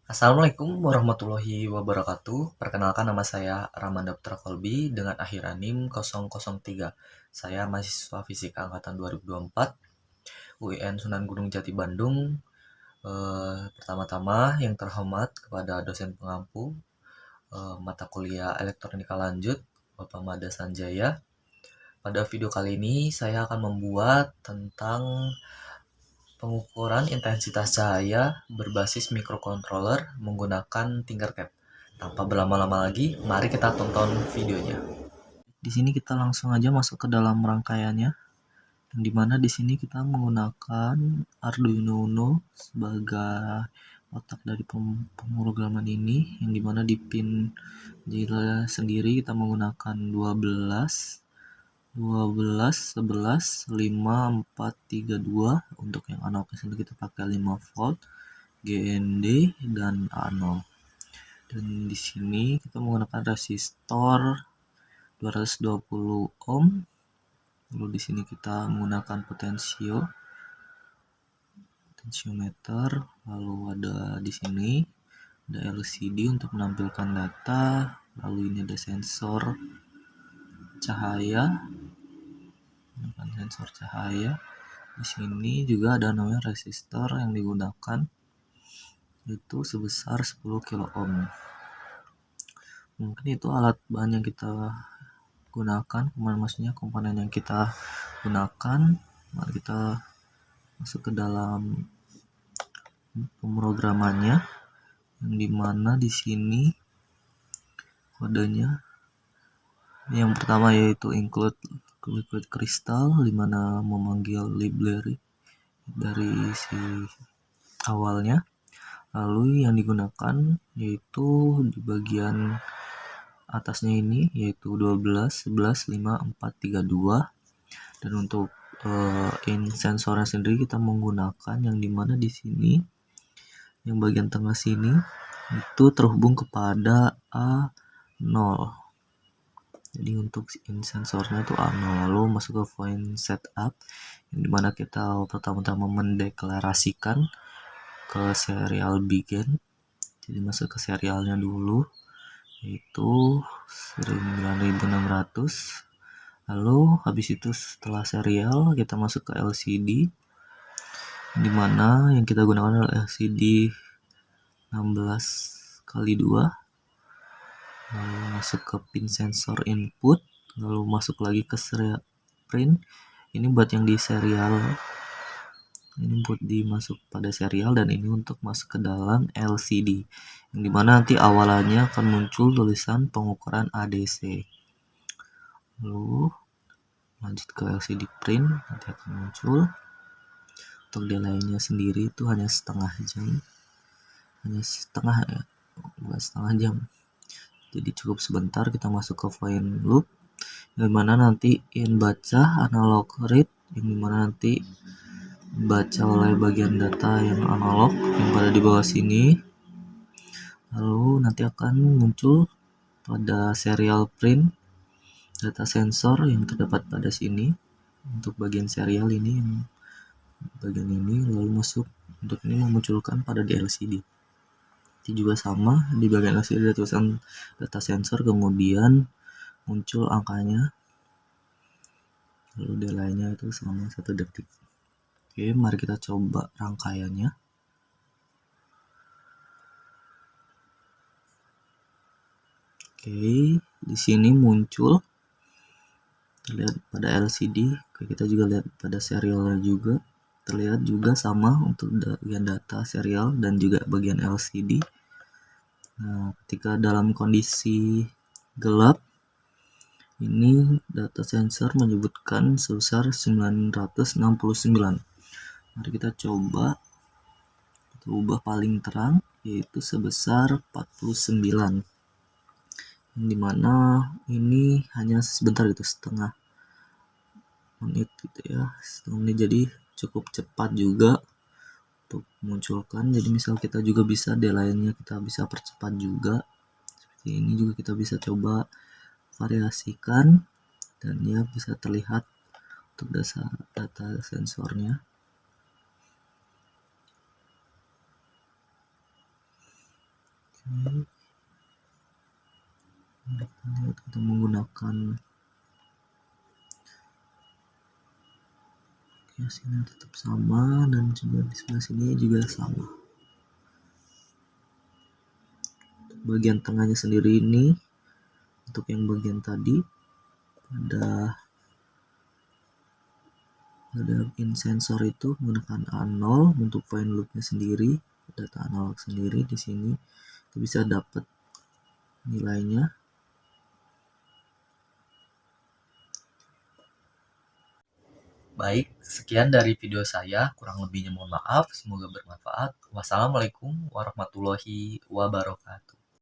Assalamualaikum warahmatullahi wabarakatuh. Perkenalkan nama saya Ramanda Putra Kolbi dengan akhir NIM 003. Saya mahasiswa fisika angkatan 2024 UIN Sunan Gunung Jati Bandung. Pertama-tama yang terhormat kepada dosen pengampu mata kuliah elektronika lanjut Bapak Mada Sanjaya. Pada video kali ini saya akan membuat tentang pengukuran intensitas cahaya berbasis microcontroller menggunakan Tinkercad. Tanpa berlama-lama lagi, mari kita tonton videonya. Di sini kita langsung aja masuk ke dalam rangkaiannya, yang dimana di sini kita menggunakan Arduino Uno sebagai otak dari pemrograman ini, yang dimana di pin jila sendiri kita menggunakan 12, 11, 5, 4, 3, 2. Untuk yang analognya sendiri kita pakai 5 volt, GND, dan A0. Dan di sini kita menggunakan resistor 220 ohm. Lalu di sini kita menggunakan potensiometer. Lalu ada di sini ada LCD untuk menampilkan data. Lalu ini ada sensor cahaya. Di sini juga ada namanya resistor yang digunakan, itu sebesar 10 kilo ohm. Mungkin itu alat bahan yang kita gunakan, maksudnya komponen yang kita gunakan. Mari kita masuk ke dalam pemrogramannya, yang dimana di sini kodenya yang pertama yaitu include liquid crystal, dimana memanggil library dari si awalnya. Lalu yang digunakan yaitu di bagian atasnya ini yaitu 12, 11, 5, 4, 3, 2. Dan untuk in sensornya sendiri kita menggunakan yang dimana di sini yang bagian tengah sini itu terhubung kepada A0. Jadi untuk in sensornya itu A0. Lalu masuk ke point setup, yang dimana kita pertama-tama mendeklarasikan ke serial begin. Jadi masuk ke serialnya dulu, yaitu 9600. Lalu habis itu setelah serial kita masuk ke LCD, dimana yang kita gunakan adalah LCD 16x2. Lalu masuk ke pin sensor input, lalu masuk lagi ke serial print. Ini buat yang di serial, ini buat dimasuk pada serial, dan ini untuk masuk ke dalam LCD, yang dimana nanti awalannya akan muncul tulisan pengukuran ADC. Lalu lanjut ke LCD print, nanti akan muncul. Untuk delaynya sendiri itu hanya setengah jam, bukan setengah jam. Jadi cukup sebentar. Kita masuk ke void loop, yang dimana nanti in baca analog read, yang dimana nanti baca oleh bagian data yang analog yang pada di bawah sini. Lalu nanti akan muncul pada serial print data sensor yang terdapat pada sini untuk bagian serial ini, yang bagian ini. Lalu masuk untuk ini memunculkan pada di LCD. Ini juga sama, di bagian LCD ada tulisan data sensor, kemudian muncul angkanya, lalu delaynya itu selama 1 detik. Oke, mari kita coba rangkaiannya. Oke, di sini muncul terlihat pada LCD. Kita juga lihat pada serialnya juga terlihat juga sama untuk bagian data serial dan juga bagian LCD. Nah, ketika dalam kondisi gelap, ini data sensor menyebutkan sebesar 969. Mari kita coba kita ubah paling terang, yaitu sebesar 49. Yang dimana ini hanya sebentar, itu setengah menit gitu ya, setengah menit. Jadi cukup cepat juga untuk memunculkan. Jadi misal kita juga bisa delaynya kita bisa percepat juga, seperti ini juga kita bisa coba variasikan, dan ya bisa terlihat untuk data sensornya. Kita lihat kita menggunakan kiasnya tetap sama, dan juga di sebelah sini juga sama. Untuk bagian tengahnya sendiri ini, untuk yang bagian tadi pada in sensor itu menggunakan A0 untuk find loopnya sendiri, data analog sendiri. Di sini kita bisa dapat nilainya. Baik, sekian dari video saya, kurang lebihnya mohon maaf, semoga bermanfaat. Wassalamualaikum warahmatullahi wabarakatuh.